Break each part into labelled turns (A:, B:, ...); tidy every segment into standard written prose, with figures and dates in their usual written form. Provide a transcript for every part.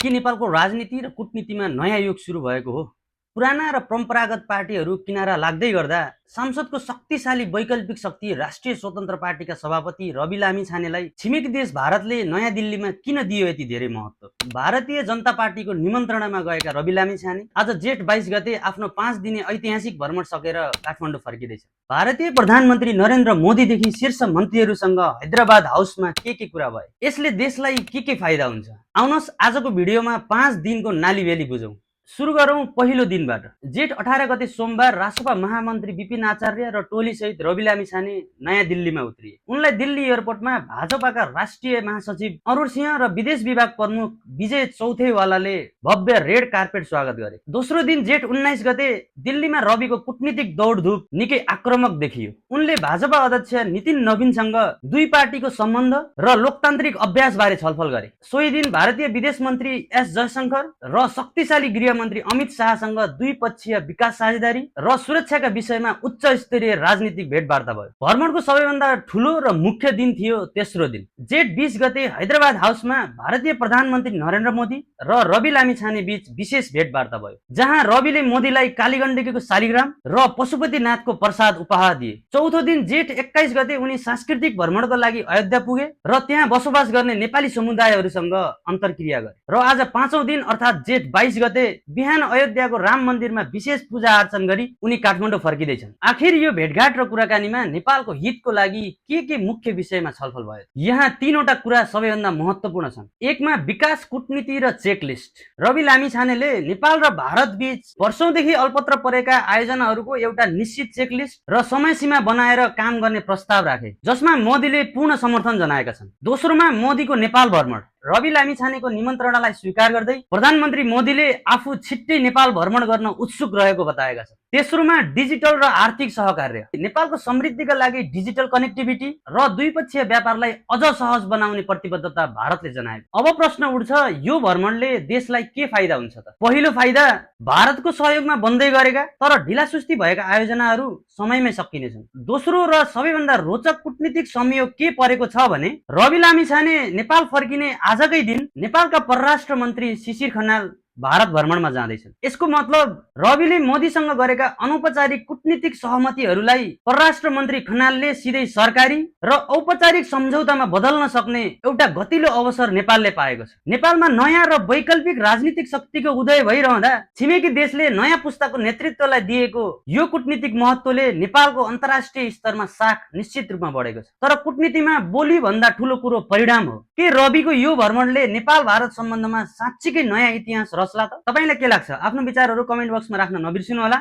A: के नेपालको राजनीति र कूटनीतिमा नयाँ युग सुरु भएको हो? पुराना र परम्परागत पार्टीहरू किनारा लाग्दै गर्दा संसदको शक्तिशाली वैकल्पिक शक्ति राष्ट्रिय स्वतन्त्र पार्टीका सभापति रवि लामिछानेलाई छिमेकी देश भारतले नयाँ दिल्लीमा किन दियो यति धेरै महत्त्व? भारतीय जनता पार्टीको निमन्त्रणामा गएका रवि लामिछाने आज जेठ 22 गते आफ्नो 5 दिने ऐतिहासिक भ्रमण सकेर काठमाडौँ फर्किँदैछ। भारतीय प्रधानमन्त्री नरेन्द्र मोदीदेखि शीर्ष मन्त्रीहरूसँग हैदराबाद हाउसमा के कुरा भए? यसले देशलाई के फाइदा हुन्छ? आउनुहोस् आजको भिडियोमा 5 दिनको नालीबेली बुझौँ। सुरु गरौँ पहिलो दिनबाट। जेठ 18 गते सोमबार रासपा महामन्त्री विपिन आचार्य र टोलीसहित रवि लामिछाने नयाँ दिल्लीमा उत्रिए। उनलाई दिल्ली एयरपोर्टमा भाजपाका राष्ट्रिय महासचिव अरुण सिंह र विदेश विभाग प्रमुख विजय चौथेवालाले भव्य रेड कार्पेट स्वागत गरे। दोस्रो दिन जेठ 19 गते दिल्लीमा रविको कूटनीतिक दौडधुप निकै आक्रामक देखियो। उनले भाजपा अध्यक्ष नितिन नवीनसँग दुई पार्टीको सम्बन्ध र लोकतान्त्रिक अभ्यासबारे छलफल गरे। सोही दिन भारतीय विदेश मन्त्री एस जयशंकर र शक्तिशाली गृह मन्त्री अमित शाहसँग द्विपक्षीय विकास साझेदारी र सुरक्षाका विषयमा उच्च स्तरीय राजनीतिक भेटवार्ता भयो। भ्रमणको सबैभन्दा ठूलो र मुख्य दिन थियो तेस्रो दिन। जेठ 20 गते हैदराबाद हाउसमा भारतीय प्रधानमन्त्री नरेन्द्र मोदी र रवि लामिछाने बीच विशेष भेटवार्ता भयो, जहाँ रविले मोदीलाई कालीगण्डकीको शालिग्राम र पशुपतिनाथको प्रसाद उपहार दिए। चौथो दिन जेठ 21 गते उनी सांस्कृतिक भ्रमणको लागि अयोध्या पुगे र त्यहाँ बसोबास गर्ने नेपाली समुदायहरूसँग अन्तर्क्रिया गरे। र आज पाँचौं दिन अर्थात् जेठ 22 गते बिहान अयोध्याको राम मन्दिरमा विशेष पूजा अर्चन गरी उनी काठमाडौँ फर्किँदैछन्। आखिर यो भेटघाट र कुराकानीमा नेपालको हितको लागि के मुख्य विषयमा छलफल भयो? यहाँ तीनवटा कुरा सबैभन्दा महत्त्वपूर्ण छन्। एकमा विकास कूटनीति र चेकलिस्ट। रवि लामिछानेले नेपाल र भारत बीच वर्षौंदेखि अल्पत्र परेका आयोजनाहरूको एउटा निश्चित चेकलिस्ट र समयसीमा बनाएर काम गर्ने प्रस्ताव राखे, जसमा मोदीले पूर्ण समर्थन जनाएका छन्। दोस्रोमा मोदीको नेपाल भ्रमण। रवि लामिछानेको निमन्त्रणालाई स्वीकार गर्दै प्रधानमन्त्री मोदीले आफू छिट्टै नेपाल भ्रमण गर्न उत्सुक रहेको बताएका छन्। तेस्रोमा डिजिटल र आर्थिक सहकार्य। नेपालको समृद्धिका लागि डिजिटल कनेक्टिभिटी र द्विपक्षीय व्यापारलाई अझ सहज बनाउने प्रतिबद्धता भारतले जनाएको। अब प्रश्न उठ्छ, यो भ्रमणले देशलाई के फाइदा हुन्छ त? पहिलो फाइदा, भारतको सहयोगमा बन्दै गरेका तर ढिलासुस्ती भएका आयोजनाहरू समयमै सकिनेछन्। दोस्रो र सबैभन्दा रोचक कूटनीतिक संयोग के परेको छ भने रवि लामिछाने नेपाल फर्किने आजकै दिन नेपालका परराष्ट्र मन्त्री शिशिर खनाल भारत भ्रमणमा जाँदैछन्। यसको मतलब रविले मोदीसँग गरेका अनौपचारिक कूटनीतिक सहमतिहरूलाई परराष्ट्र मन्त्री खनालले सिधै सरकारी र औपचारिक सम्झौतामा बदल्न सक्ने एउटा गतिलो अवसर नेपालले पाएको छ। नेपालमा नयाँ र वैकल्पिक राजनीतिक शक्तिको उदय भइरहँदा छिमेकी देशले नयाँ पुस्ताको नेतृत्वलाई दिएको यो कूटनीतिक महत्त्वले नेपालको अन्तर्राष्ट्रिय स्तरमा साख निश्चित रूपमा बढेको छ। तर कूटनीतिमा बोली भन्दा ठूलो कुरो परिणाम हो। के रविको यो भ्रमणले नेपाल भारत सम्बन्धमा साँच्चीकै नयाँ इतिहास रच्ला त? तपाईलाई के लाग्छ? आफ्नो विचारहरू कमेन्ट बक्समा राख्न नबिर्सिनु होला।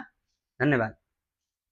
A: धन्यवाद।